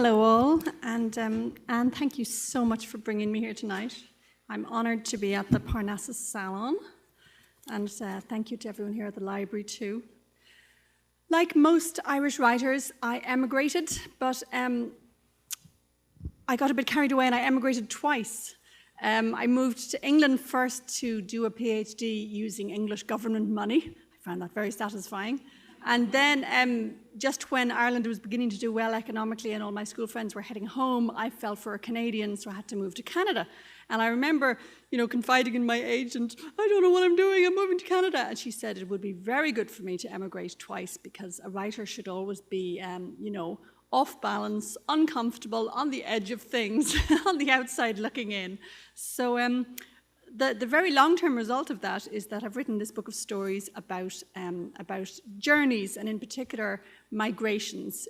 Hello all, and Anne, thank you so much for bringing me here tonight. I'm honoured to be at the Parnassus Salon, and thank you to everyone here at the library too. Like most Irish writers, I emigrated, but I got a bit carried away and I emigrated twice. I moved to England first to do a PhD using English government money. I found that very satisfying. And then just when Ireland was beginning to do well economically and all my school friends were heading home, I fell for a Canadian, so I had to move to Canada. And I remember, confiding in my agent, I don't know what I'm doing, I'm moving to Canada. And she said it would be very good for me to emigrate twice because a writer should always be, off balance, uncomfortable, on the edge of things, on the outside looking in. So the very long-term result of that is that I've written this book of stories about journeys, and in particular, migrations.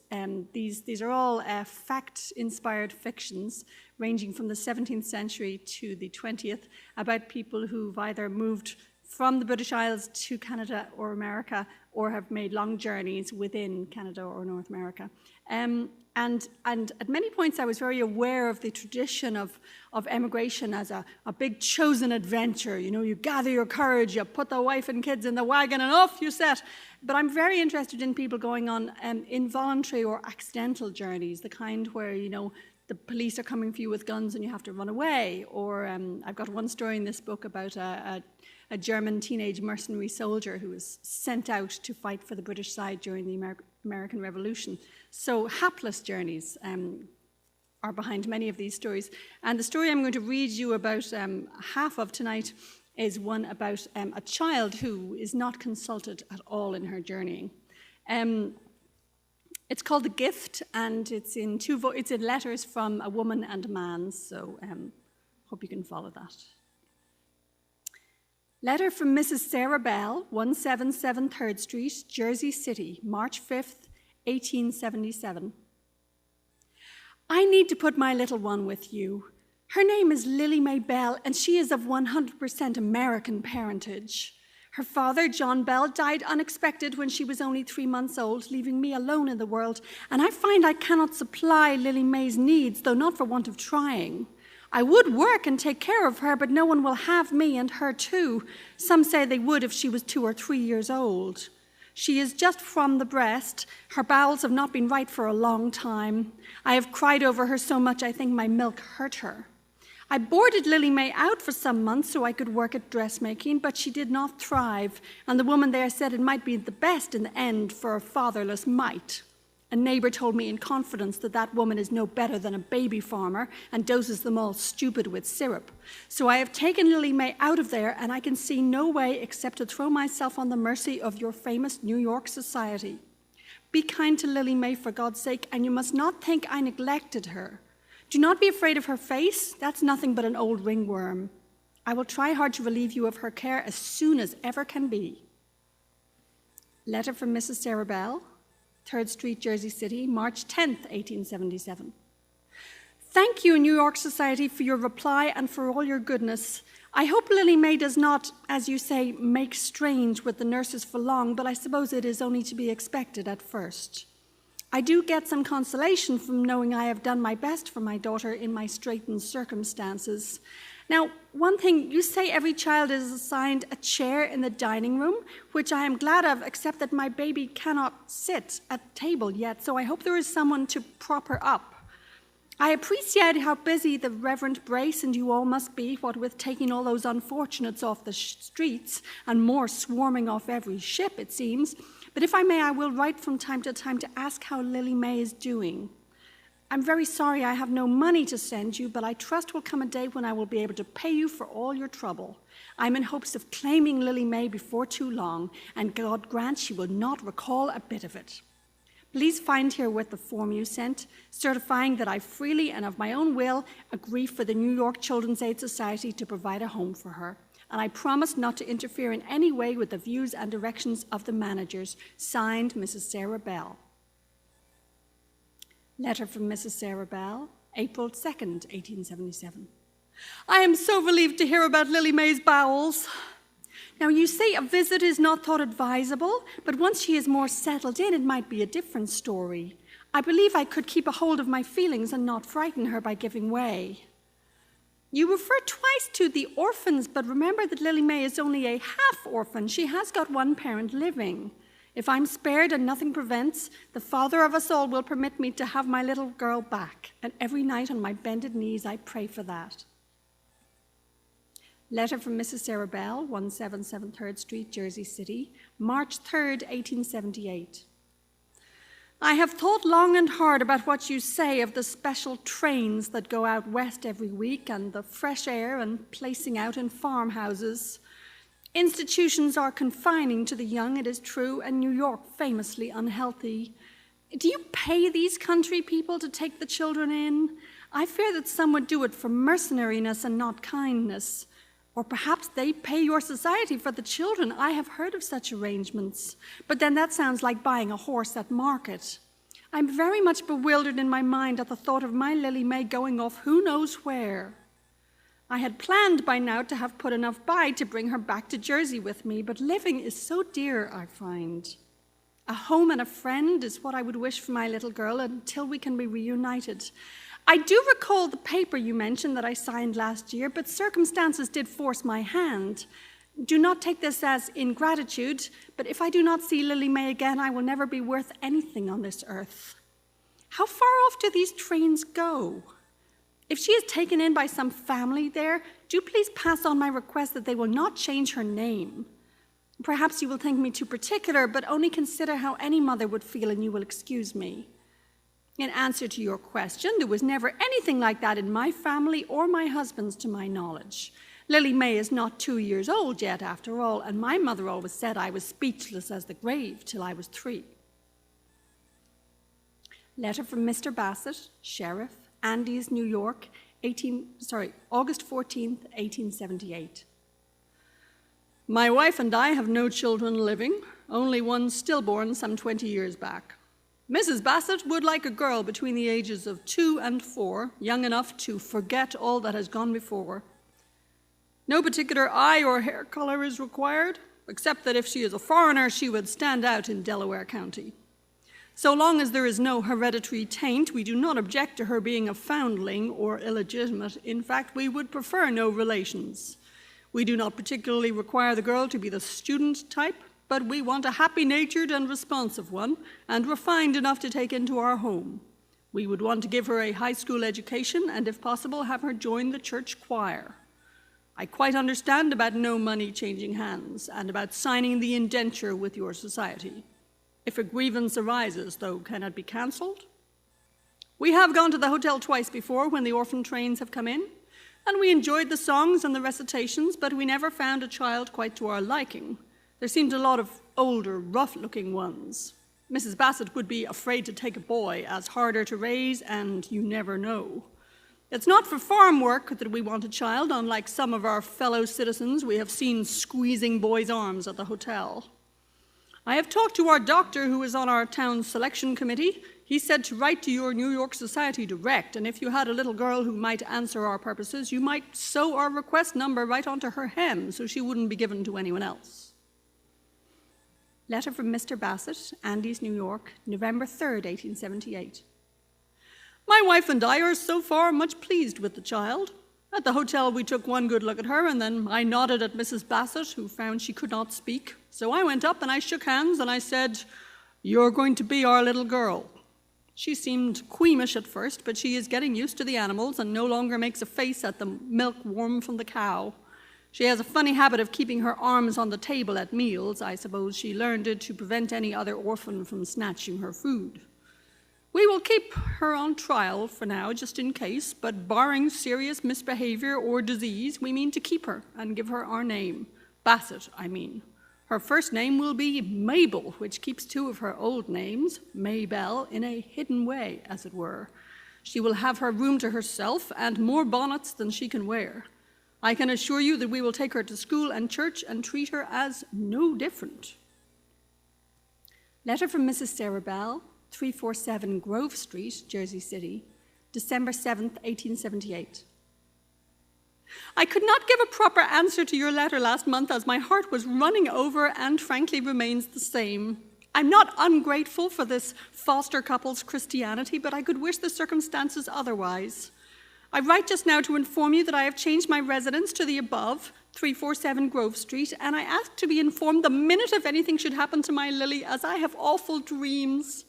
These are all fact-inspired fictions, ranging from the 17th century to the 20th, about people who've either moved from the British Isles to Canada or America, or have made long journeys within Canada or North America. And at many points I was very aware of the tradition of emigration as a big chosen adventure. You gather your courage, you put the wife and kids in the wagon and off you set. But I'm very interested in people going on involuntary or accidental journeys, the kind where, the police are coming for you with guns and you have to run away. Or I've got one story in this book about a German teenage mercenary soldier who was sent out to fight for the British side during the American Revolution. So hapless journeys are behind many of these stories. And the story I'm going to read you about half of tonight is one about a child who is not consulted at all in her journeying. It's called The Gift, and it's in letters from a woman and a man, so hope you can follow that. Letter from Mrs. Sarah Bell, 177 3rd Street, Jersey City, March 5th, 1877. I need to put my little one with you. Her name is Lily Mae Bell, and she is of 100% American parentage. Her father, John Bell, died unexpected when she was only 3 months old, leaving me alone in the world, and I find I cannot supply Lily Mae's needs, though not for want of trying. I would work and take care of her, but no one will have me and her too. Some say they would if she was 2 or 3 years old. She is just from the breast. Her bowels have not been right for a long time. I have cried over her so much I think my milk hurt her. I boarded Lily Mae out for some months so I could work at dressmaking, but she did not thrive, and the woman there said it might be the best in the end for a fatherless mite. A neighbour told me in confidence that woman is no better than a baby farmer and doses them all stupid with syrup. So I have taken Lily Mae out of there, and I can see no way except to throw myself on the mercy of your famous New York society. Be kind to Lily Mae for God's sake, and you must not think I neglected her. Do not be afraid of her face. That's nothing but an old ringworm. I will try hard to relieve you of her care as soon as ever can be. Letter from Mrs. Sarah Bell, 3rd Street, Jersey City, March 10th, 1877. Thank you, New York Society, for your reply and for all your goodness. I hope Lily Mae does not, as you say, make strange with the nurses for long, but I suppose it is only to be expected at first. I do get some consolation from knowing I have done my best for my daughter in my straitened circumstances. Now, one thing, you say every child is assigned a chair in the dining room, which I am glad of, except that my baby cannot sit at table yet, so I hope there is someone to prop her up. I appreciate how busy the Reverend Brace and you all must be, what with taking all those unfortunates off the streets and more swarming off every ship, it seems. But if I may, I will write from time to time to ask how Lily Mae is doing. I'm very sorry I have no money to send you, but I trust will come a day when I will be able to pay you for all your trouble. I'm in hopes of claiming Lily Mae before too long, and God grant she will not recall a bit of it. Please find herewith the form you sent, certifying that I freely and of my own will agree for the New York Children's Aid Society to provide a home for her. And I promise not to interfere in any way with the views and directions of the managers. Signed, Mrs. Sarah Bell. Letter from Mrs. Sarah Bell, April 2nd, 1877. I am so relieved to hear about Lily Mae's bowels. Now, you say a visit is not thought advisable, but once she is more settled in, it might be a different story. I believe I could keep a hold of my feelings and not frighten her by giving way. You refer twice to the orphans, but remember that Lily May is only a half-orphan. She has got one parent living. If I'm spared and nothing prevents, the Father of us all will permit me to have my little girl back. And every night on my bended knees, I pray for that. Letter from Mrs. Sarah Bell, 177 3rd Street, Jersey City, March 3rd, 1878. I have thought long and hard about what you say of the special trains that go out west every week and the fresh air and placing out in farmhouses. Institutions are confining to the young, it is true, and New York famously unhealthy. Do you pay these country people to take the children in? I fear that some would do it for mercenariness and not kindness. Or perhaps they pay your society for the children. I have heard of such arrangements. But then that sounds like buying a horse at market. I'm very much bewildered in my mind at the thought of my Lily May going off who knows where. I had planned by now to have put enough by to bring her back to Jersey with me, but living is so dear, I find. A home and a friend is what I would wish for my little girl until we can be reunited. I do recall the paper you mentioned that I signed last year, but circumstances did force my hand. Do not take this as ingratitude, but if I do not see Lily May again, I will never be worth anything on this earth. How far off do these trains go? If she is taken in by some family there, do please pass on my request that they will not change her name. Perhaps you will think me too particular, but only consider how any mother would feel and you will excuse me. In answer to your question, there was never anything like that in my family or my husband's to my knowledge. Lily May is not 2 years old yet, after all, and my mother always said I was speechless as the grave till I was 3. Letter from Mr. Bassett, Sheriff, Andes, New York, August 14th, 1878. My wife and I have no children living, only one stillborn some 20 years back. Mrs. Bassett would like a girl between the ages of 2 and 4, young enough to forget all that has gone before. No particular eye or hair color is required, except that if she is a foreigner, she would stand out in Delaware County. So long as there is no hereditary taint, we do not object to her being a foundling or illegitimate. In fact, we would prefer no relations. We do not particularly require the girl to be the student type, but we want a happy-natured and responsive one, and refined enough to take into our home. We would want to give her a high school education, and if possible, have her join the church choir. I quite understand about no money changing hands, and about signing the indenture with your society. If a grievance arises, though, can it be cancelled? We have gone to the hotel twice before when the orphan trains have come in, and we enjoyed the songs and the recitations, but we never found a child quite to our liking. There seemed a lot of older, rough-looking ones. Mrs. Bassett would be afraid to take a boy, as harder to raise, and you never know. It's not for farm work that we want a child, unlike some of our fellow citizens we have seen squeezing boys' arms at the hotel. I have talked to our doctor, who is on our town selection committee. He said to write to your New York Society direct, and if you had a little girl who might answer our purposes, you might sew our request number right onto her hem so she wouldn't be given to anyone else. Letter from Mr. Bassett, Andes, New York, November 3rd, 1878. My wife and I are so far much pleased with the child. At the hotel we took one good look at her, and then I nodded at Mrs. Bassett, who found she could not speak. So I went up and I shook hands and I said, "You're going to be our little girl." She seemed queamish at first, but she is getting used to the animals and no longer makes a face at the milk warm from the cow. She has a funny habit of keeping her arms on the table at meals. I suppose she learned it to prevent any other orphan from snatching her food. We will keep her on trial for now, just in case, but barring serious misbehavior or disease, we mean to keep her and give her our name. Bassett, I mean. Her first name will be Mabel, which keeps 2 of her old names, Maybelle, in a hidden way, as it were. She will have her room to herself and more bonnets than she can wear. I can assure you that we will take her to school and church and treat her as no different. Letter from Mrs. Sarah Bell, 347 Grove Street, Jersey City, December 7th, 1878. I could not give a proper answer to your letter last month as my heart was running over and frankly remains the same. I'm not ungrateful for this foster couple's Christianity, but I could wish the circumstances otherwise. I write just now to inform you that I have changed my residence to the above, 347 Grove Street, and I ask to be informed the minute if anything should happen to my Lily, as I have awful dreams.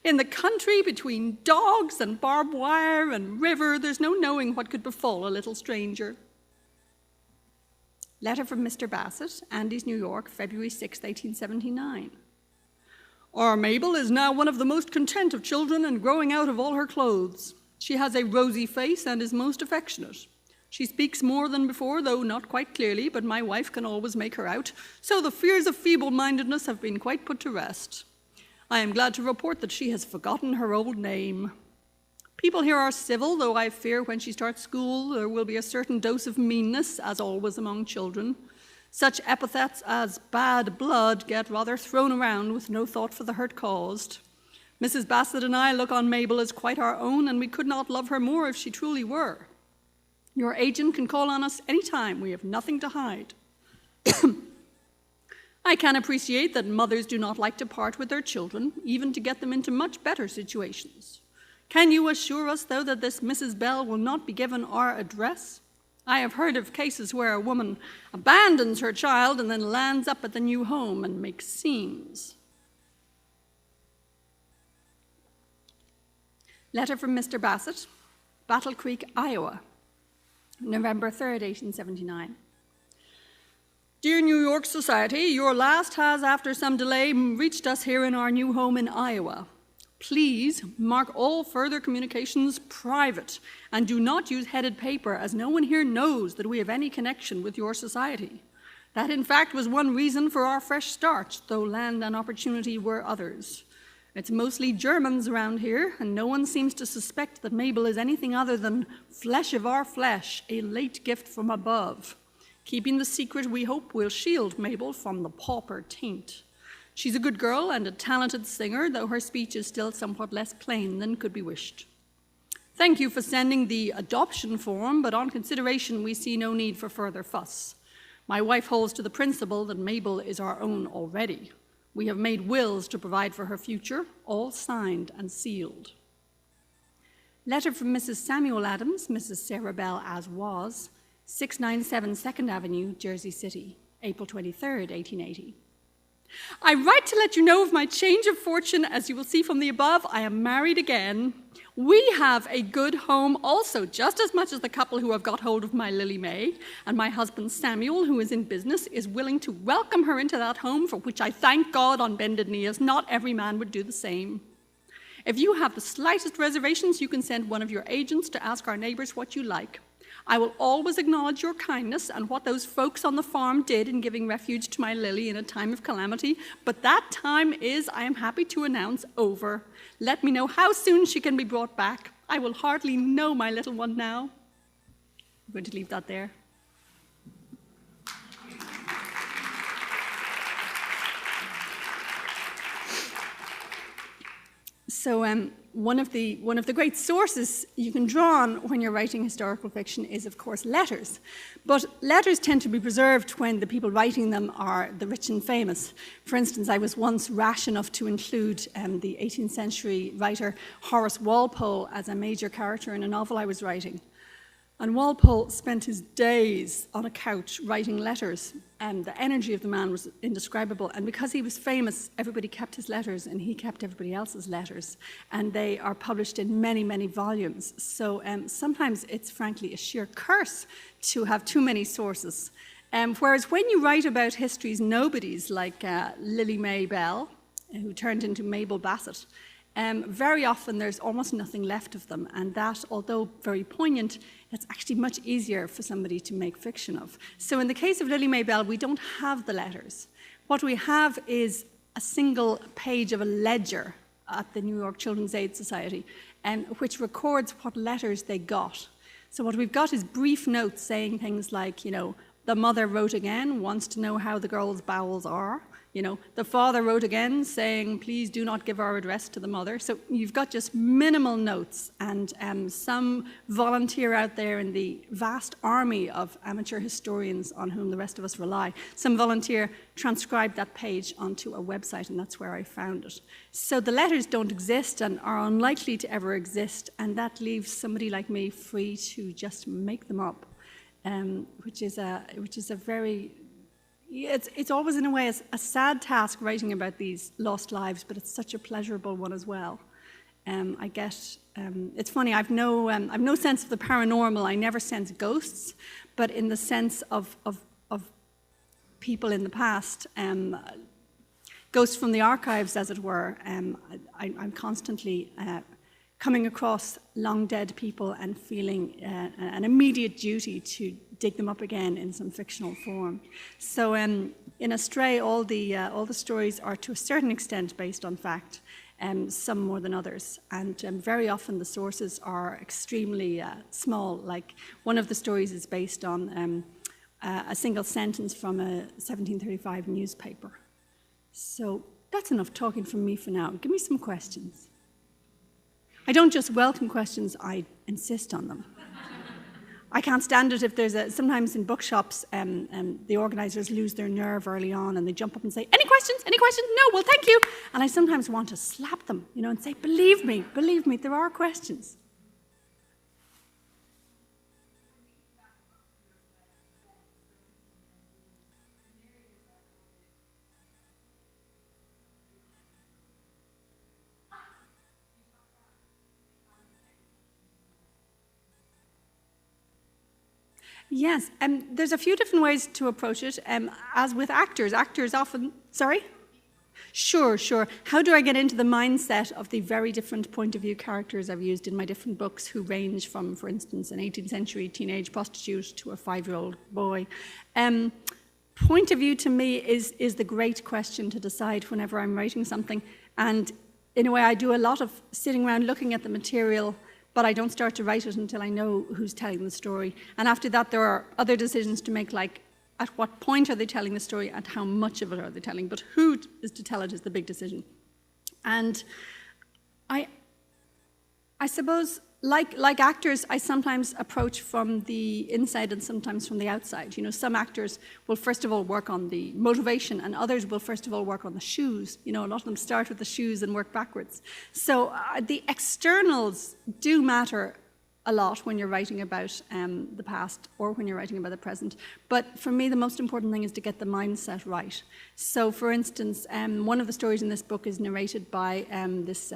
In the country, between dogs and barbed wire and river, there's no knowing what could befall a little stranger. Letter from Mr. Bassett, Andes, New York, February 6, 1879. Our Mabel is now one of the most content of children and growing out of all her clothes. She has a rosy face and is most affectionate. She speaks more than before, though not quite clearly, but my wife can always make her out, so the fears of feeble-mindedness have been quite put to rest. I am glad to report that she has forgotten her old name. People here are civil, though I fear when she starts school there will be a certain dose of meanness, as always among children. Such epithets as bad blood get rather thrown around with no thought for the hurt caused. Mrs. Bassett and I look on Mabel as quite our own, and we could not love her more if she truly were. Your agent can call on us any time. We have nothing to hide. I can appreciate that mothers do not like to part with their children, even to get them into much better situations. Can you assure us, though, that this Mrs. Bell will not be given our address? I have heard of cases where a woman abandons her child and then lands up at the new home and makes scenes. Letter from Mr. Bassett, Battle Creek, Iowa, November 3rd, 1879. Dear New York Society, your last has, after some delay, reached us here in our new home in Iowa. Please mark all further communications private and do not use headed paper, as no one here knows that we have any connection with your society. That, in fact, was one reason for our fresh start, though land and opportunity were others. It's mostly Germans around here, and no one seems to suspect that Mabel is anything other than flesh of our flesh, a late gift from above. Keeping the secret, we hope, will shield Mabel from the pauper taint. She's a good girl and a talented singer, though her speech is still somewhat less plain than could be wished. Thank you for sending the adoption form, but on consideration, we see no need for further fuss. My wife holds to the principle that Mabel is our own already. We have made wills to provide for her future, all signed and sealed. Letter from Mrs. Samuel Adams, Mrs. Sarah Bell as was, 697 2nd Avenue, Jersey City, April 23rd, 1880. I write to let you know of my change of fortune. As you will see from the above, I am married again. We have a good home also, just as much as the couple who have got hold of my Lily May, and my husband Samuel, who is in business, is willing to welcome her into that home, for which I thank God on bended knee, as not every man would do the same. If you have the slightest reservations, you can send one of your agents to ask our neighbors what you like. I will always acknowledge your kindness and what those folks on the farm did in giving refuge to my Lily in a time of calamity, but that time is, I am happy to announce, over. Let me know how soon she can be brought back. I will hardly know my little one now. I'm going to leave that there. So one of the great sources you can draw on when you're writing historical fiction is, of course, letters. But letters tend to be preserved when the people writing them are the rich and famous. For instance, I was once rash enough to include the 18th century writer Horace Walpole as a major character in a novel I was writing. And Walpole spent his days on a couch writing letters, and the energy of the man was indescribable. And because he was famous, everybody kept his letters, and he kept everybody else's letters. And they are published in many, many volumes. So sometimes it's frankly a sheer curse to have too many sources. Whereas when you write about history's nobodies, like Lily May Bell, who turned into Mabel Bassett, very often there's almost nothing left of them, and that, although very poignant, it's actually much easier for somebody to make fiction of. So in the case of Lily May Bell, we don't have the letters. What we have is a single page of a ledger at the New York Children's Aid Society, which records what letters they got. So what we've got is brief notes saying things like, you know, the mother wrote again, wants to know how the girl's bowels are. You know, the father wrote again saying, please do not give our address to the mother. So you've got just minimal notes, and some volunteer out there in the vast army of amateur historians on whom the rest of us rely, some volunteer transcribed that page onto a website, and that's where I found it. So the letters don't exist and are unlikely to ever exist, and that leaves somebody like me free to just make them up, which is a very... It's always, in a way, a sad task writing about these lost lives, but it's such a pleasurable one as well. I get, it's funny, I've no sense of the paranormal. I never sense ghosts, but in the sense of people in the past, ghosts from the archives, as it were, I'm constantly coming across long dead people and feeling an immediate duty to dig them up again in some fictional form. So in Astray, all the stories are to a certain extent based on fact, some more than others, and very often the sources are extremely small. Like one of the stories is based on a single sentence from a 1735 newspaper. So that's enough talking from me for now. Give me some questions. I don't just welcome questions, I insist on them. I can't stand it if there's sometimes in bookshops, the organisers lose their nerve early on and they jump up and say, any questions? Any questions? No, well, thank you. And I sometimes want to slap them, you know, and say, believe me, there are questions. Yes, there's a few different ways to approach it. As with actors often... Sorry? Sure. How do I get into the mindset of the very different point of view characters I've used in my different books, who range from, for instance, an 18th century teenage prostitute to a 5-year-old boy? Point of view to me is the great question to decide whenever I'm writing something. And in a way, I do a lot of sitting around looking at the material, but I don't start to write it until I know who's telling the story. And after that, there are other decisions to make, like at what point are they telling the story and how much of it are they telling. But who is to tell it is the big decision. And I suppose, like actors, I sometimes approach from the inside and sometimes from the outside. You know, some actors will first of all work on the motivation, and others will first of all work on the shoes. You know, a lot of them start with the shoes and work backwards. So the externals do matter a lot when you're writing about the past or when you're writing about the present. But for me, the most important thing is to get the mindset right. So, for instance, one of the stories in this book is narrated by this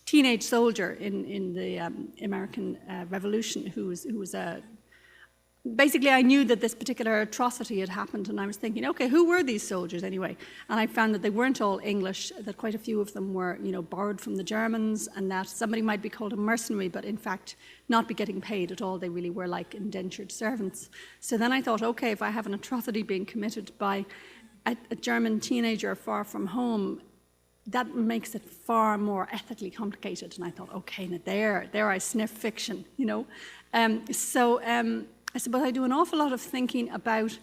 teenage soldier in the American Revolution who was a... Basically, I knew that this particular atrocity had happened, and I was thinking, okay, who were these soldiers anyway? And I found that they weren't all English, that quite a few of them were, you know, borrowed from the Germans, and that somebody might be called a mercenary, but in fact not be getting paid at all. They really were like indentured servants. So then I thought, okay, if I have an atrocity being committed by a German teenager far from home, that makes it far more ethically complicated. And I thought, okay, now there I sniff fiction, you know. I suppose I do an awful lot of thinking about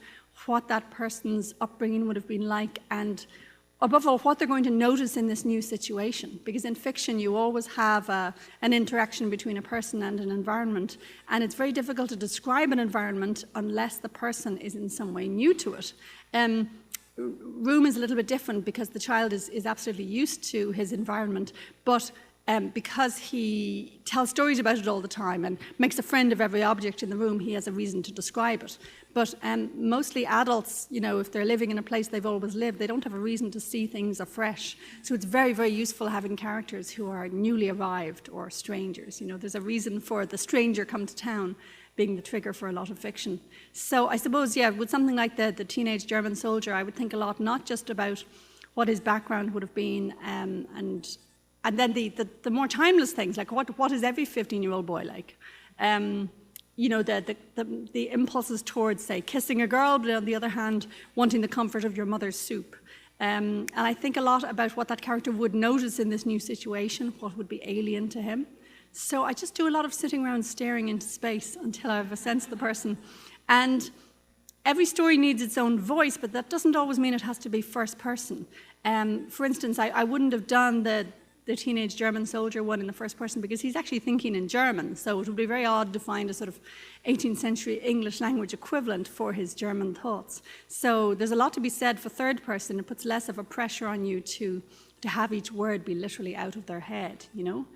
what that person's upbringing would have been like, and above all, what they're going to notice in this new situation. Because in fiction, you always have an interaction between a person and an environment, and it's very difficult to describe an environment unless the person is in some way new to it. Room is a little bit different because the child is absolutely used to his environment, but because he tells stories about it all the time and makes a friend of every object in the room, he has a reason to describe it. But mostly adults, you know, if they're living in a place they've always lived, they don't have a reason to see things afresh. So it's very, very useful having characters who are newly arrived or strangers. You know, there's a reason for the stranger come to town being the trigger for a lot of fiction. So I suppose, yeah, with something like the teenage German soldier, I would think a lot not just about what his background would have been, and then the more timeless things, like what is every 15-year-old boy like? You know, the impulses towards, say, kissing a girl, but on the other hand, wanting the comfort of your mother's soup. And I think a lot about what that character would notice in this new situation, what would be alien to him. So I just do a lot of sitting around staring into space until I have a sense of the person. And every story needs its own voice, but that doesn't always mean it has to be first person. For instance, I wouldn't have done the teenage German soldier one in the first person because he's actually thinking in German, so it would be very odd to find a sort of 18th century English language equivalent for his German thoughts. So there's a lot to be said for third person. It puts less of a pressure on you to have each word be literally out of their head, you know?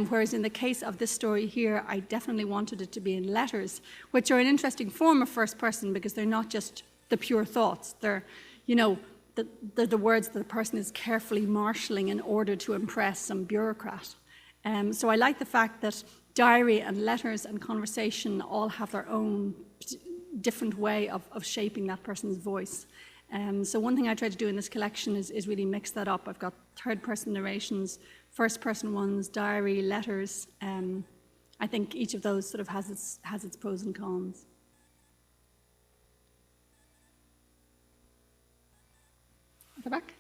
Whereas in the case of this story here, I definitely wanted it to be in letters, which are an interesting form of first person because they're not just the pure thoughts. They're, you know, the words that the person is carefully marshalling in order to impress some bureaucrat. So I like the fact that diary and letters and conversation all have their own different way of shaping that person's voice. So one thing I try to do in this collection is really mix that up. I've got third-person narrations, first-person ones, diary, letters. I think each of those sort of has its pros and cons. At the back.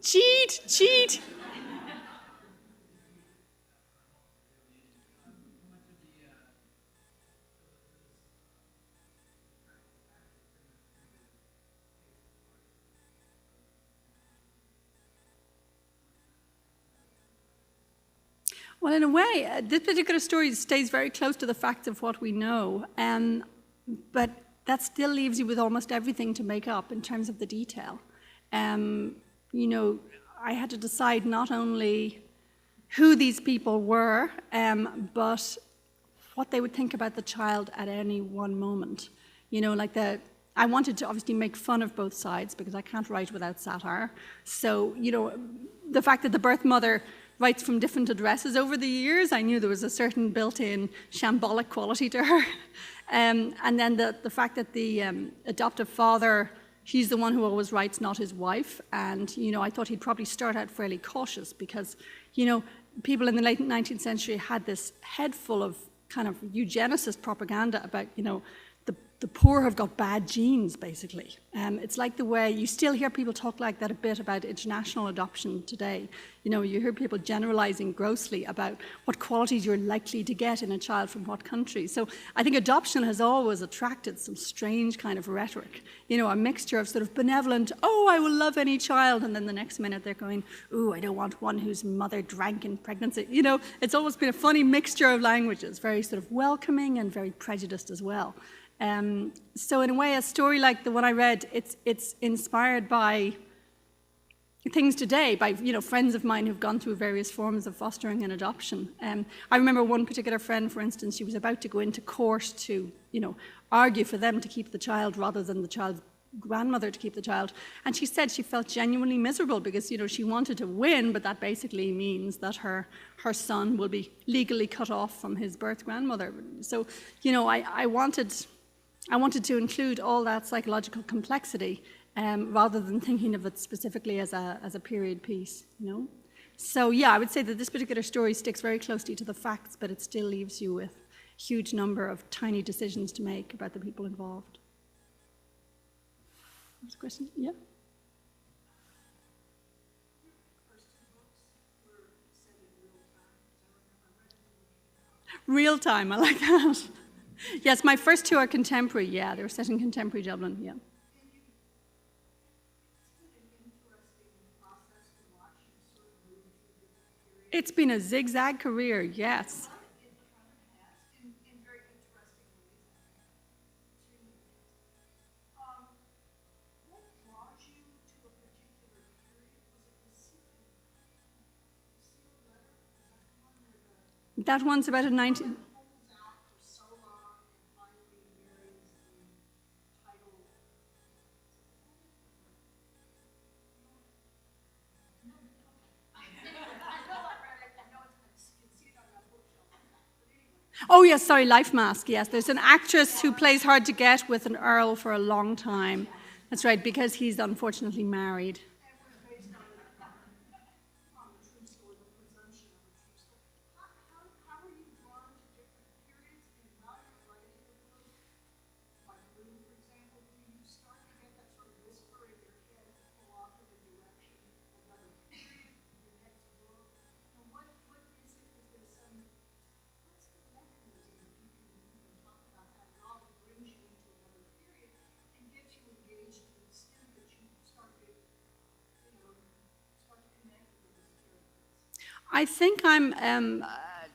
Cheat! Well, in a way, this particular story stays very close to the facts of what we know, but that still leaves you with almost everything to make up in terms of the detail. You know, I had to decide not only who these people were, but what they would think about the child at any one moment. You know, like I wanted to obviously make fun of both sides because I can't write without satire. So, you know, the fact that the birth mother writes from different addresses over the years, I knew there was a certain built-in shambolic quality to her. And then the fact that the adoptive father, he's the one who always writes, not his wife. And, you know, I thought he'd probably start out fairly cautious because, you know, people in the late 19th century had this head full of kind of eugenicist propaganda about, you know, the poor have got bad genes, basically. It's like the way you still hear people talk like that a bit about international adoption today. You know, you hear people generalizing grossly about what qualities you're likely to get in a child from what country. So I think adoption has always attracted some strange kind of rhetoric. You know, a mixture of sort of benevolent, oh, I will love any child, and then the next minute they're going, ooh, I don't want one whose mother drank in pregnancy. You know, it's always been a funny mixture of languages, very sort of welcoming and very prejudiced as well. So in a way, a story like the one I read, it's inspired by things today, by, you know, friends of mine who've gone through various forms of fostering and adoption. I remember one particular friend, for instance, she was about to go into court to, you know, argue for them to keep the child rather than the child's grandmother to keep the child. And she said she felt genuinely miserable because, you know, she wanted to win, but that basically means that her son will be legally cut off from his birth grandmother. So, you know, I wanted to include all that psychological complexity rather than thinking of it specifically as a period piece, you know? So yeah, I would say that this particular story sticks very closely to the facts, but it still leaves you with a huge number of tiny decisions to make about the people involved. Next question? Yeah? Real time, I like that. Yes, my first two are contemporary, yeah. They were set in contemporary Dublin, yeah. It's been a zigzag career, yes. That one's about a 19... Oh, yes, sorry, Life Mask, yes. There's an actress who plays hard to get with an earl for a long time. That's right, because he's unfortunately married. I think I'm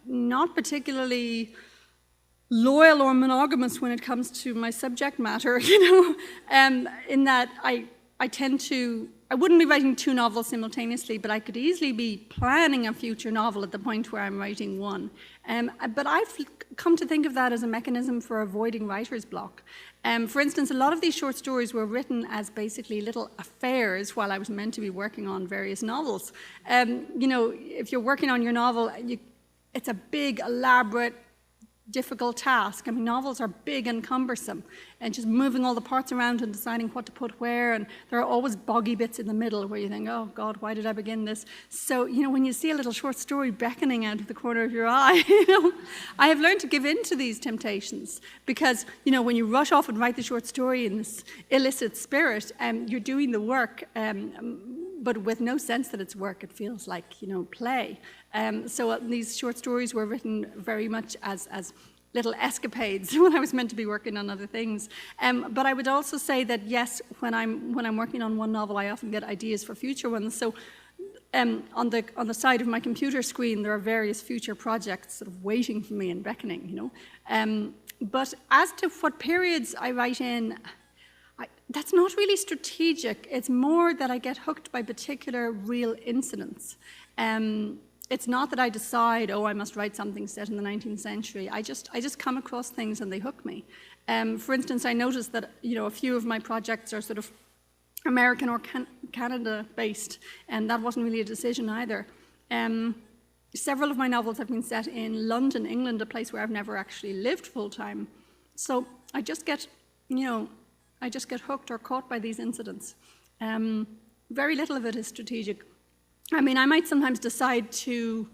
not particularly loyal or monogamous when it comes to my subject matter, in that I tend to, I wouldn't be writing 2 novels simultaneously, but I could easily be planning a future novel at the point where I'm writing one. But I've come to think of that as a mechanism for avoiding writer's block. For instance, a lot of these short stories were written as basically little affairs while I was meant to be working on various novels. If you're working on your novel, it's a big, elaborate, difficult task. I mean, novels are big and cumbersome, and just moving all the parts around and deciding what to put where, and there are always boggy bits in the middle where you think, oh God, why did I begin this? So, when you see a little short story beckoning out of the corner of your eye, I have learned to give in to these temptations, because, when you rush off and write the short story in this illicit spirit, you're doing the work, but with no sense that it's work. It feels like, play. So these short stories were written very much as little escapades when I was meant to be working on other things. But I would also say that, yes, when I'm working on one novel, I often get ideas for future ones. So on the side of my computer screen, there are various future projects sort of waiting for me and beckoning, But as to what periods I write in, that's not really strategic. It's more that I get hooked by particular real incidents. It's not that I decide, I must write something set in the 19th century. I just come across things and they hook me. For instance, I noticed that a few of my projects are sort of American or Canada-based, and that wasn't really a decision either. Several of my novels have been set in London, England, a place where I've never actually lived full-time. So I just get hooked or caught by these incidents. Very little of it is strategic. I mean, I might sometimes decide to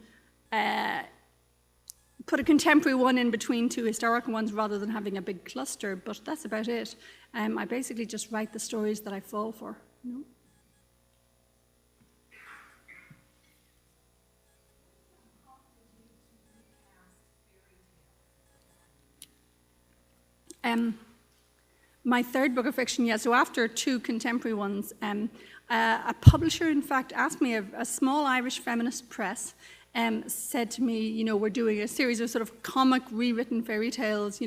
put a contemporary one in between 2 historical ones rather than having a big cluster, but that's about it. I basically just write the stories that I fall for. My 3rd book of fiction, so after 2 contemporary ones, a publisher, in fact, asked me, a small Irish feminist press, said to me, we're doing a series of sort of comic rewritten fairy tales,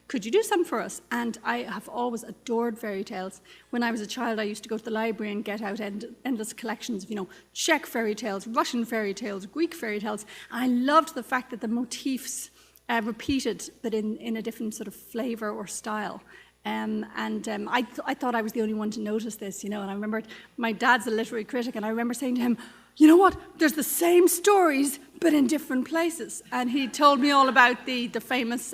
could you do some for us? And I have always adored fairy tales. When I was a child, I used to go to the library and get out endless collections of, Czech fairy tales, Russian fairy tales, Greek fairy tales. I loved the fact that the motifs repeated, but in a different sort of flavor or style. I thought I was the only one to notice this, and I remember my dad's a literary critic, and I remember saying to him, you know what, there's the same stories, but in different places. And he told me all about the famous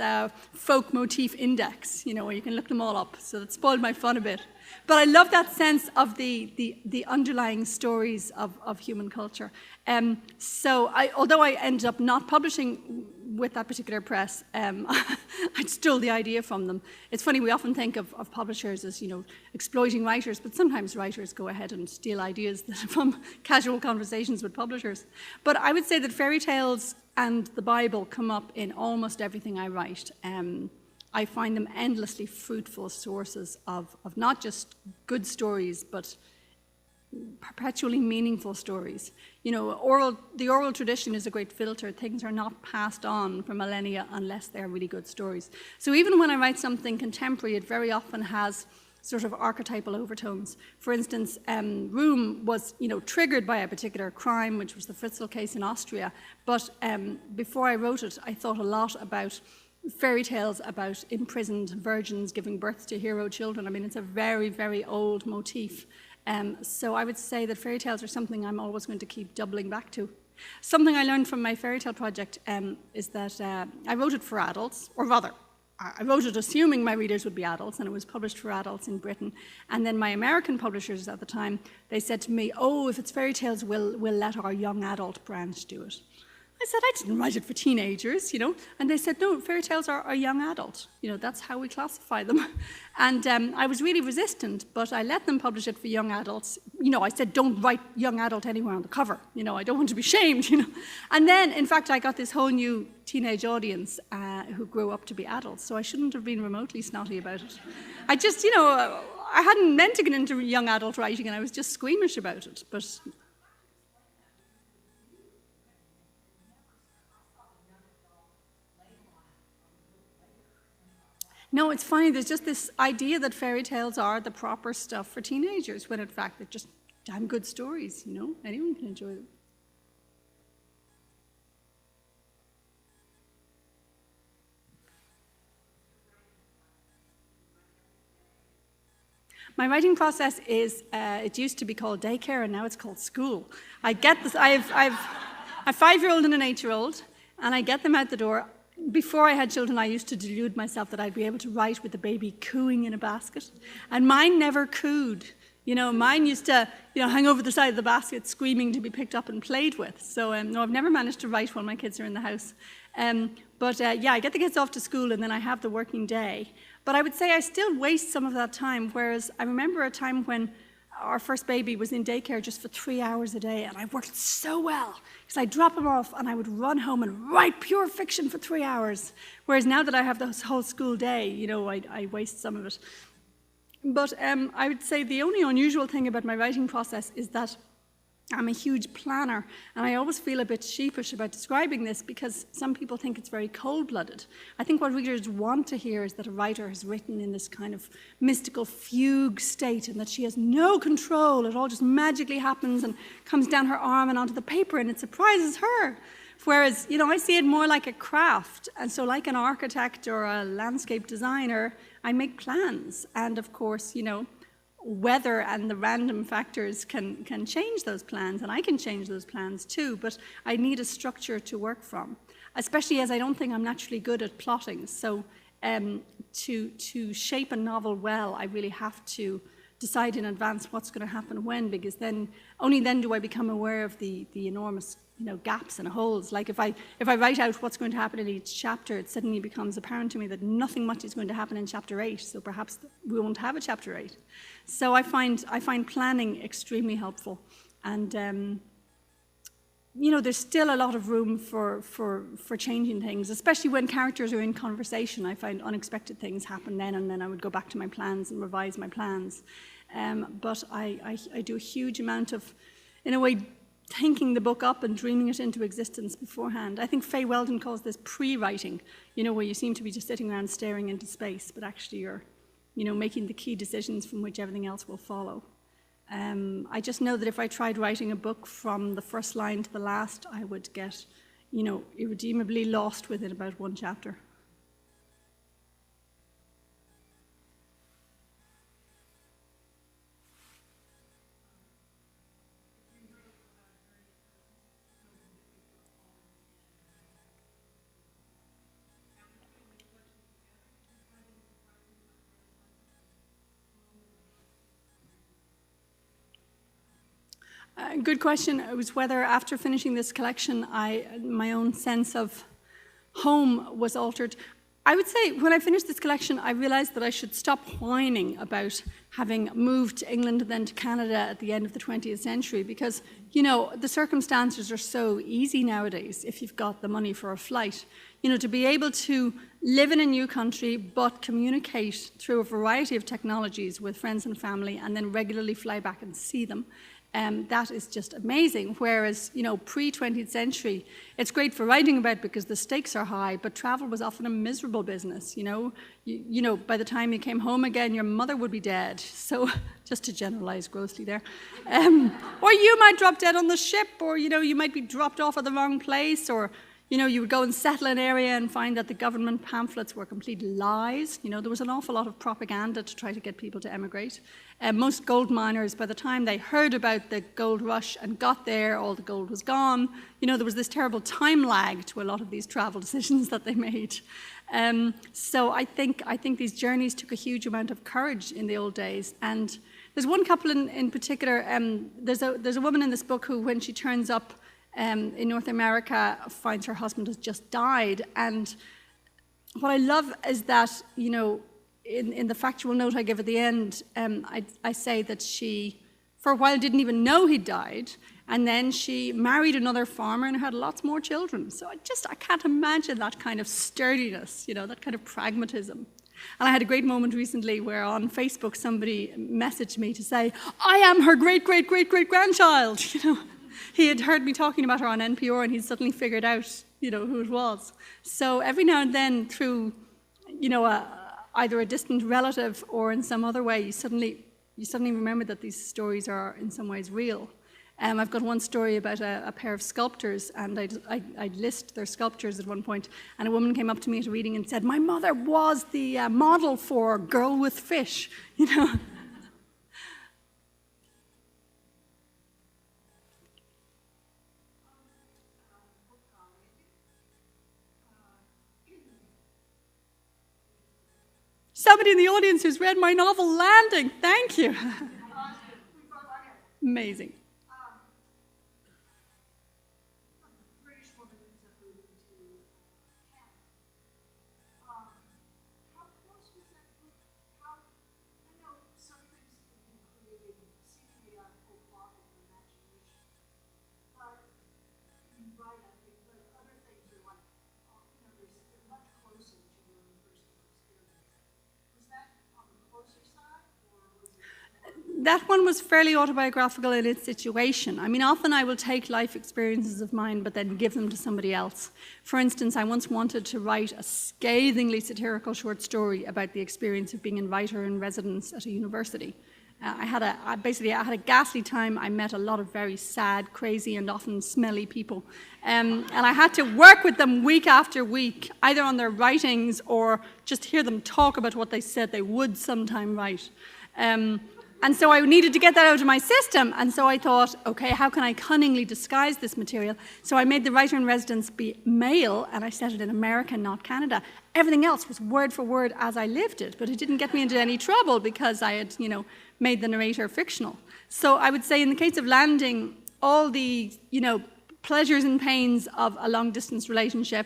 folk motif index, where you can look them all up. So that spoiled my fun a bit. But I love that sense of the underlying stories of human culture. Although I ended up not publishing with that particular press, I stole the idea from them. It's funny, we often think of publishers as, exploiting writers, but sometimes writers go ahead and steal ideas from casual conversations with publishers. But I would say that fairy tales and the Bible come up in almost everything I write. I find them endlessly fruitful sources of not just good stories, but perpetually meaningful stories. The oral tradition is a great filter. Things are not passed on for millennia unless they're really good stories. So even when I write something contemporary, it very often has sort of archetypal overtones. For instance, Room was, triggered by a particular crime, which was the Fritzl case in Austria. But before I wrote it, I thought a lot about fairy tales about imprisoned virgins giving birth to hero children. I mean, it's a very, very old motif. So I would say that fairy tales are something I'm always going to keep doubling back to. Something I learned from my fairy tale project is that I wrote it for adults, or rather, I wrote it assuming my readers would be adults, and it was published for adults in Britain. And then my American publishers at the time, they said to me, if it's fairy tales, we'll let our young adult branch do it. I said, I didn't write it for teenagers, And they said, no, fairy tales are young adult. That's how we classify them. And I was really resistant, but I let them publish it for young adults. I said, don't write young adult anywhere on the cover. I don't want to be shamed, And then, in fact, I got this whole new teenage audience who grew up to be adults. So I shouldn't have been remotely snotty about it. I just, I hadn't meant to get into young adult writing, and I was just squeamish about it. But No, it's funny, there's just this idea that fairy tales are the proper stuff for teenagers, when in fact they're just damn good stories, you know? Anyone can enjoy them. My writing process is, it used to be called daycare and now it's called school. I get this, I've a 5-year-old and an 8-year-old, and I get them out the door. Before I had children, I used to delude myself that I'd be able to write with the baby cooing in a basket. And mine never cooed. You know, mine used to, hang over the side of the basket screaming to be picked up and played with. So, no, I've never managed to write while my kids are in the house. I get the kids off to school and then I have the working day. But I would say I still waste some of that time, whereas I remember a time when our first baby was in daycare just for 3 hours a day, and I worked so well because I'd drop him off and I would run home and write pure fiction for 3 hours. Whereas now that I have this whole school day, I waste some of it. But I would say the only unusual thing about my writing process is that I'm a huge planner, and I always feel a bit sheepish about describing this because some people think it's very cold-blooded. I think what readers want to hear is that a writer has written in this kind of mystical fugue state and that she has no control. It all just magically happens and comes down her arm and onto the paper and it surprises her. Whereas, I see it more like a craft. And so like an architect or a landscape designer, I make plans. And of course, weather and the random factors can change those plans, and I can change those plans too, but I need a structure to work from, especially as I don't think I'm naturally good at plotting. So to shape a novel well, I really have to decide in advance what's going to happen when, because only then do I become aware of the enormous gaps and holes. Like if I write out what's going to happen in each chapter, it suddenly becomes apparent to me that nothing much is going to happen in chapter 8, so perhaps we won't have a chapter 8. So I find planning extremely helpful, and there's still a lot of room for changing things, especially when characters are in conversation. I find unexpected things happen then, and then I would go back to my plans and revise my plans. But I do a huge amount of, in a way, thinking the book up and dreaming it into existence beforehand. I think Faye Weldon calls this pre-writing, where you seem to be just sitting around staring into space, but actually you're, making the key decisions from which everything else will follow. I just know that if I tried writing a book from the first line to the last, I would get, irredeemably lost within about one chapter. Good question. It was whether after finishing this collection, my own sense of home was altered. I would say when I finished this collection, I realized that I should stop whining about having moved to England and then to Canada at the end of the 20th century because, the circumstances are so easy nowadays if you've got the money for a flight. To be able to live in a new country but communicate through a variety of technologies with friends and family and then regularly fly back and see them. That is just amazing. Whereas, pre-20th century, it's great for writing about because the stakes are high, but travel was often a miserable business, by the time you came home again, your mother would be dead. So, just to generalize grossly there. Or you might drop dead on the ship, or, you might be dropped off at the wrong place, or, you would go and settle an area and find that the government pamphlets were complete lies. There was an awful lot of propaganda to try to get people to emigrate. Most gold miners, by the time they heard about the gold rush and got there, all the gold was gone. There was this terrible time lag to a lot of these travel decisions that they made. So I think these journeys took a huge amount of courage in the old days. And there's one couple in particular. There's a woman in this book who, when she turns up in North America, finds her husband has just died. And what I love is that, in the factual note I give at the end, I say that she, for a while, didn't even know he'd died, and then she married another farmer and had lots more children. So I can't imagine that kind of sturdiness, that kind of pragmatism. And I had a great moment recently where on Facebook somebody messaged me to say, I am her great-great-great-great-grandchild, He had heard me talking about her on NPR and he'd suddenly figured out, who it was. So every now and then through, either a distant relative or in some other way, you suddenly remember that these stories are in some ways real. I've got one story about a pair of sculptors, and I'd list their sculptures at one point, and a woman came up to me at a reading and said, "My mother was the model for Girl with Fish," you know. Somebody in the audience who's read my novel, Landing. Thank you. Amazing. That one was fairly autobiographical in its situation. I mean, often I will take life experiences of mine, but then give them to somebody else. For instance, I once wanted to write a scathingly satirical short story about the experience of being a writer in residence at a university. I had a ghastly time. I met a lot of very sad, crazy, and often smelly people. And I had to work with them week after week, either on their writings or just hear them talk about what they said they would sometime write. And so I needed to get that out of my system. And so I thought, okay, how can I cunningly disguise this material? So I made the writer in residence be male, and I set it in America, not Canada. Everything else was word for word as I lived it, but it didn't get me into any trouble because I had, made the narrator fictional. So I would say in the case of Landing, all the, pleasures and pains of a long-distance relationship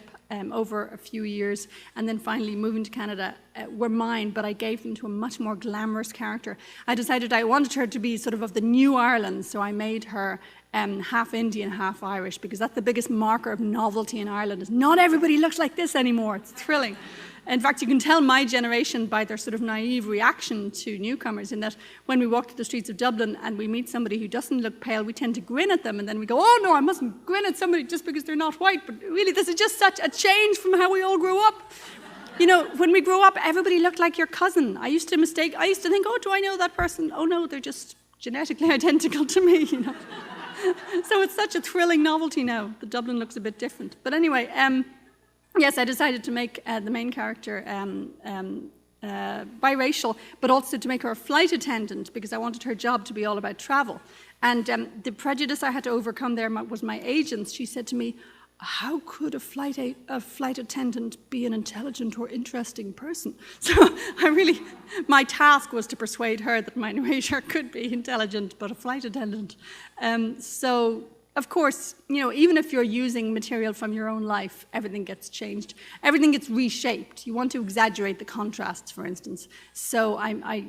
over a few years, and then finally moving to Canada were mine, but I gave them to a much more glamorous character. I decided I wanted her to be sort of the new Ireland, so I made her half Indian, half Irish, because that's the biggest marker of novelty in Ireland, is not everybody looks like this anymore. It's thrilling. In fact, you can tell my generation by their sort of naive reaction to newcomers, in that when we walk to the streets of Dublin and we meet somebody who doesn't look pale, we tend to grin at them, and then we go, oh no, I mustn't grin at somebody just because they're not white. But really, this is just such a change from how we all grew up. When we grew up, everybody looked like your cousin. I used to think, oh, do I know that person? Oh no, they're just genetically identical to me, So it's such a thrilling novelty now. The Dublin looks a bit different. But anyway, yes, I decided to make the main character biracial, but also to make her a flight attendant, because I wanted her job to be all about travel. And the prejudice I had to overcome there was my agents. She said to me, how could a flight attendant be an intelligent or interesting person? So my task was to persuade her that my narrator could be intelligent, but a flight attendant. So, of course, even if you're using material from your own life, everything gets changed. Everything gets reshaped. You want to exaggerate the contrasts, for instance. So I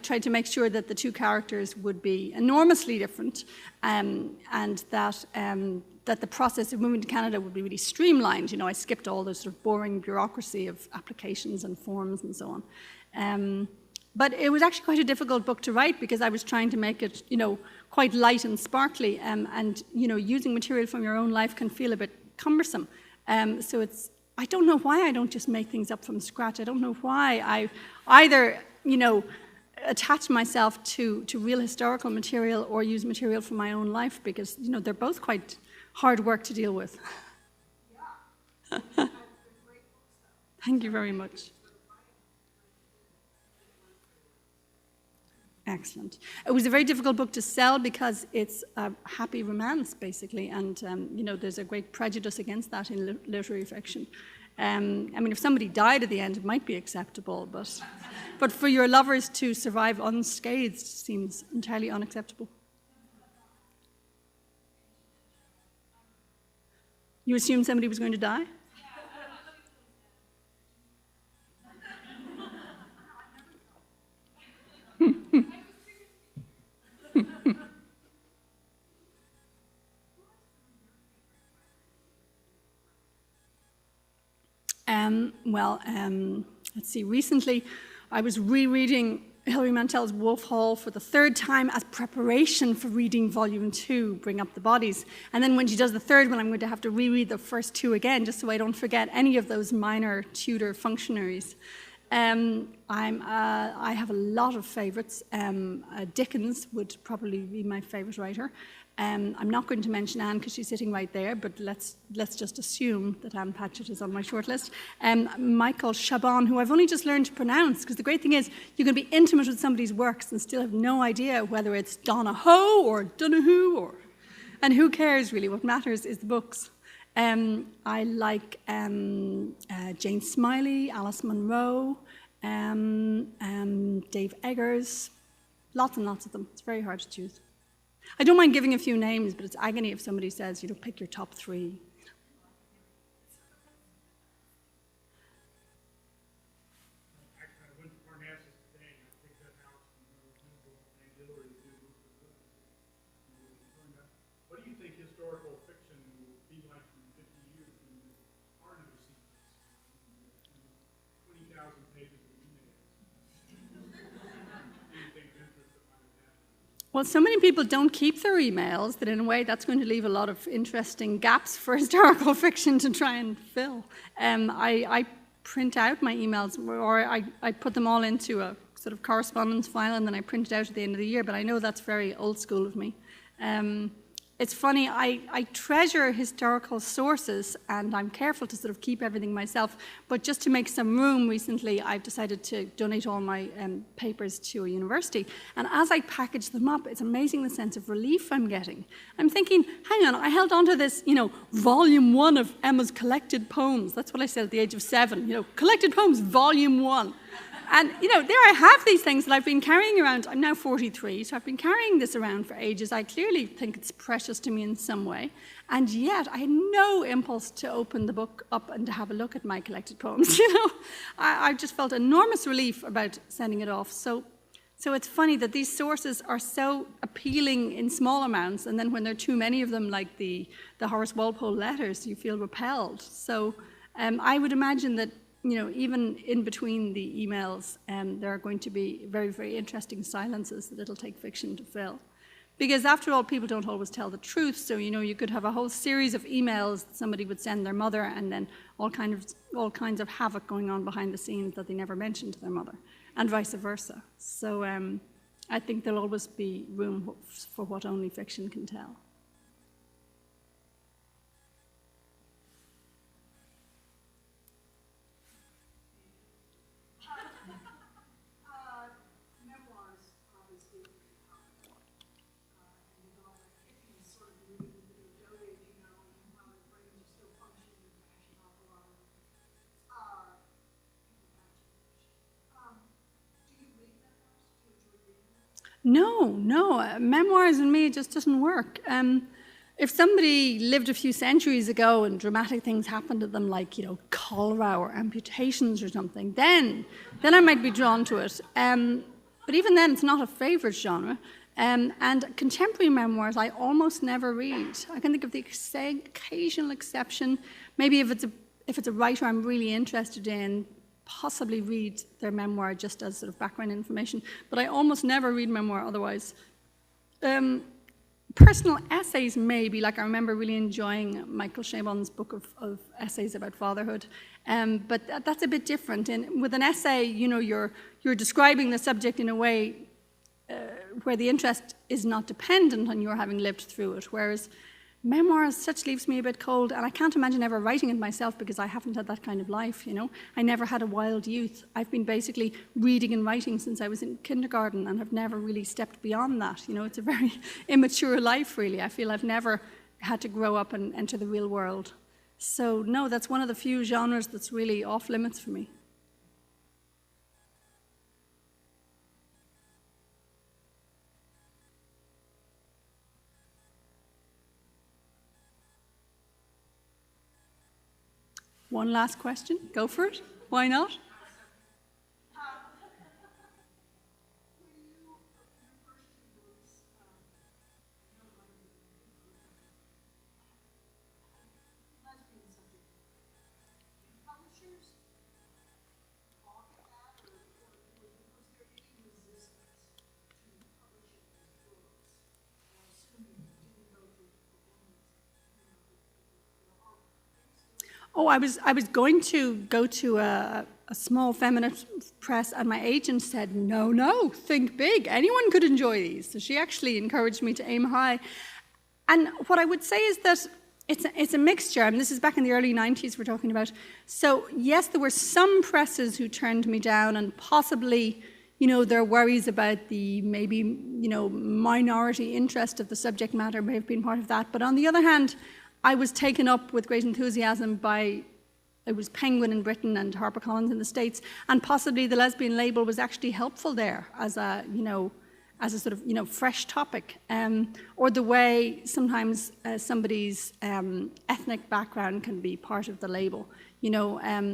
tried to make sure that the two characters would be enormously different, and that the process of moving to Canada would be really streamlined. I skipped all the sort of boring bureaucracy of applications and forms and so on. But it was actually quite a difficult book to write, because I was trying to make it, quite light and sparkly, and using material from your own life can feel a bit cumbersome. So I don't know why I don't just make things up from scratch. I don't know why I either, attach myself to real historical material or use material from my own life, because, they're both quite hard work to deal with. Yeah. Thank you very much. Excellent. It was a very difficult book to sell because it's a happy romance, basically, and there's a great prejudice against that in literary fiction. If somebody died at the end, it might be acceptable, but for your lovers to survive unscathed seems entirely unacceptable. You assumed somebody was going to die? Let's see. Recently, I was rereading Hilary Mantel's Wolf Hall for the third time as preparation for reading volume 2, Bring Up the Bodies. And then when she does the third one, I'm going to have to reread the first two again, just so I don't forget any of those minor Tudor functionaries. I have a lot of favourites. Dickens would probably be my favourite writer. I'm not going to mention Anne because she's sitting right there, but let's just assume that Anne Patchett is on my shortlist. Michael Chabon, who I've only just learned to pronounce, because the great thing is you can be intimate with somebody's works and still have no idea whether it's Donoghue or Donoghue, and who cares really? What matters is the books. I like Jane Smiley, Alice Munro, Dave Eggers, lots and lots of them. It's very hard to choose. I don't mind giving a few names, but it's agony if somebody says, pick your top 3. What do you think historical fiction will be like in 50 years when there are no secrets? 20,000 pages of emails. Do you think interest that might have happened? Well, so many people don't keep their emails that in a way that's going to leave a lot of interesting gaps for historical fiction to try and fill. I print out my emails, or I put them all into a sort of correspondence file and then I print it out at the end of the year, but I know that's very old school of me. It's funny, I treasure historical sources and I'm careful to sort of keep everything myself, but just to make some room recently, I've decided to donate all my papers to a university. And as I package them up, it's amazing the sense of relief I'm getting. I'm thinking, hang on, I held on to this, volume 1 of Emma's collected poems. That's what I said at the age of 7, collected poems, volume 1. And, there I have these things that I've been carrying around. I'm now 43, so I've been carrying this around for ages. I clearly think it's precious to me in some way. And yet, I had no impulse to open the book up and to have a look at my collected poems, I just felt enormous relief about sending it off. So it's funny that these sources are so appealing in small amounts, and then when there are too many of them, like the Horace Walpole letters, you feel repelled. So I would imagine that even in between the emails, there are going to be very, very interesting silences that it'll take fiction to fill. Because after all, people don't always tell the truth, so you could have a whole series of emails that somebody would send their mother and then all kinds of havoc going on behind the scenes that they never mentioned to their mother, and vice versa. So I think there'll always be room for what only fiction can tell. No, memoirs in me, it just doesn't work. If somebody lived a few centuries ago and dramatic things happened to them, like, cholera or amputations or something, then I might be drawn to it. But even then, it's not a favorite genre. And contemporary memoirs, I almost never read. I can think of the occasional exception. Maybe if it's a writer I'm really interested in, possibly read their memoir just as sort of background information, but I almost never read memoir otherwise. Personal essays maybe, like I remember really enjoying Michael Chabon's book of essays about fatherhood, but that's a bit different. And with an essay, you're describing the subject in a way where the interest is not dependent on your having lived through it, whereas memoirs, such leaves me a bit cold, and I can't imagine ever writing it myself because I haven't had that kind of life, I never had a wild youth. I've been basically reading and writing since I was in kindergarten and have never really stepped beyond that. It's a very immature life, really. I feel I've never had to grow up and enter the real world. So, no, that's one of the few genres that's really off limits for me. One last question. Go for it. Why not? Oh, I was going to go to a small feminist press, and my agent said, no, think big. Anyone could enjoy these. So she actually encouraged me to aim high. And what I would say is that it's a mixture. I mean, this is back in the early 90s we're talking about. So yes, there were some presses who turned me down, and possibly, their worries about the maybe, minority interest of the subject matter may have been part of that. But on the other hand, I was taken up with great enthusiasm by, it was Penguin in Britain and HarperCollins in the States, and possibly the lesbian label was actually helpful there as a, as a sort of, fresh topic, or the way sometimes somebody's ethnic background can be part of the label,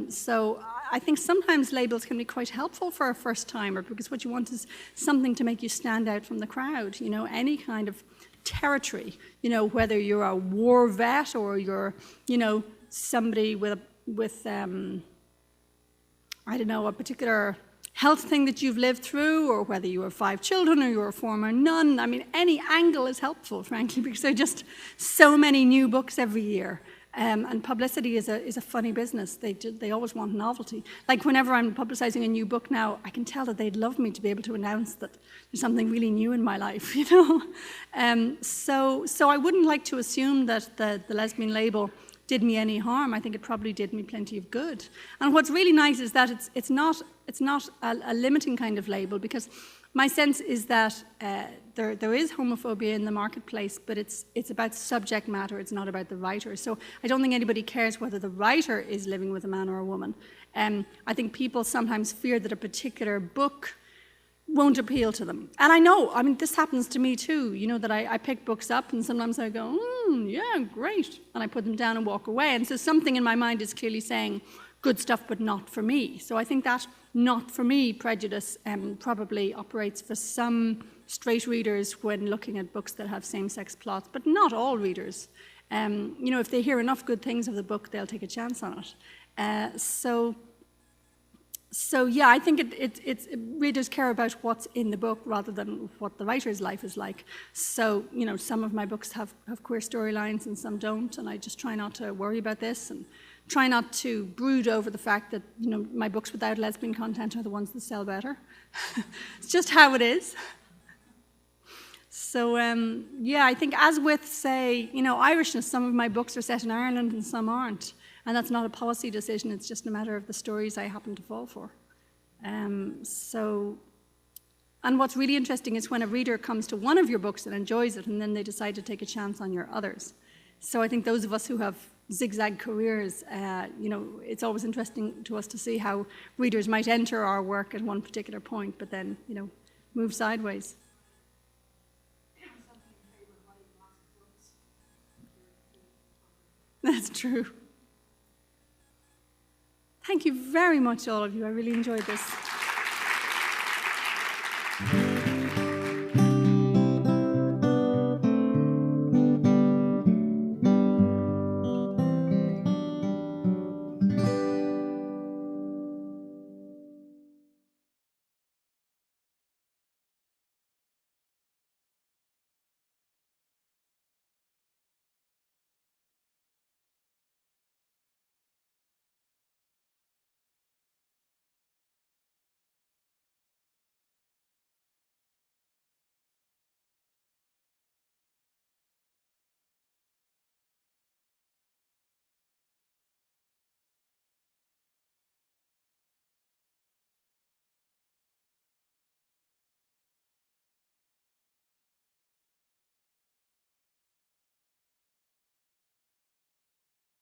So I think sometimes labels can be quite helpful for a first-timer, because what you want is something to make you stand out from the crowd, any kind of territory, whether you're a war vet or you're, somebody with I don't know, a particular health thing that you've lived through, or whether you have 5 children or you're a former nun. I mean, any angle is helpful, frankly, because there are just so many new books every year. And publicity is a funny business. They always want novelty. Like whenever I'm publicizing a new book now, I can tell that they'd love me to be able to announce that there's something really new in my life, So I wouldn't like to assume that the lesbian label did me any harm. I think it probably did me plenty of good. And what's really nice is that it's not a limiting kind of label, because my sense is that there is homophobia in the marketplace, but it's about subject matter, it's not about the writer. So I don't think anybody cares whether the writer is living with a man or a woman. I think people sometimes fear that a particular book won't appeal to them. And I mean, this happens to me too, that I pick books up and sometimes I go, yeah, great. And I put them down and walk away. And so something in my mind is clearly saying, good stuff, but not for me. So I think that not for me prejudice probably operates for some straight readers when looking at books that have same-sex plots, but not all readers. If they hear enough good things of the book, they'll take a chance on it. So yeah, I think it's readers care about what's in the book rather than what the writer's life is like. So, some of my books have queer storylines and some don't, and I just try not to worry about this and try not to brood over the fact that, my books without lesbian content are the ones that sell better. It's just how it is. So, yeah, I think as with, say, Irishness, some of my books are set in Ireland and some aren't. And that's not a policy decision, it's just a matter of the stories I happen to fall for. And what's really interesting is when a reader comes to one of your books and enjoys it, and then they decide to take a chance on your others. So I think those of us who have zigzag careers, it's always interesting to us to see how readers might enter our work at one particular point, but then, move sideways. That's true. Thank you very much, all of you. I really enjoyed this.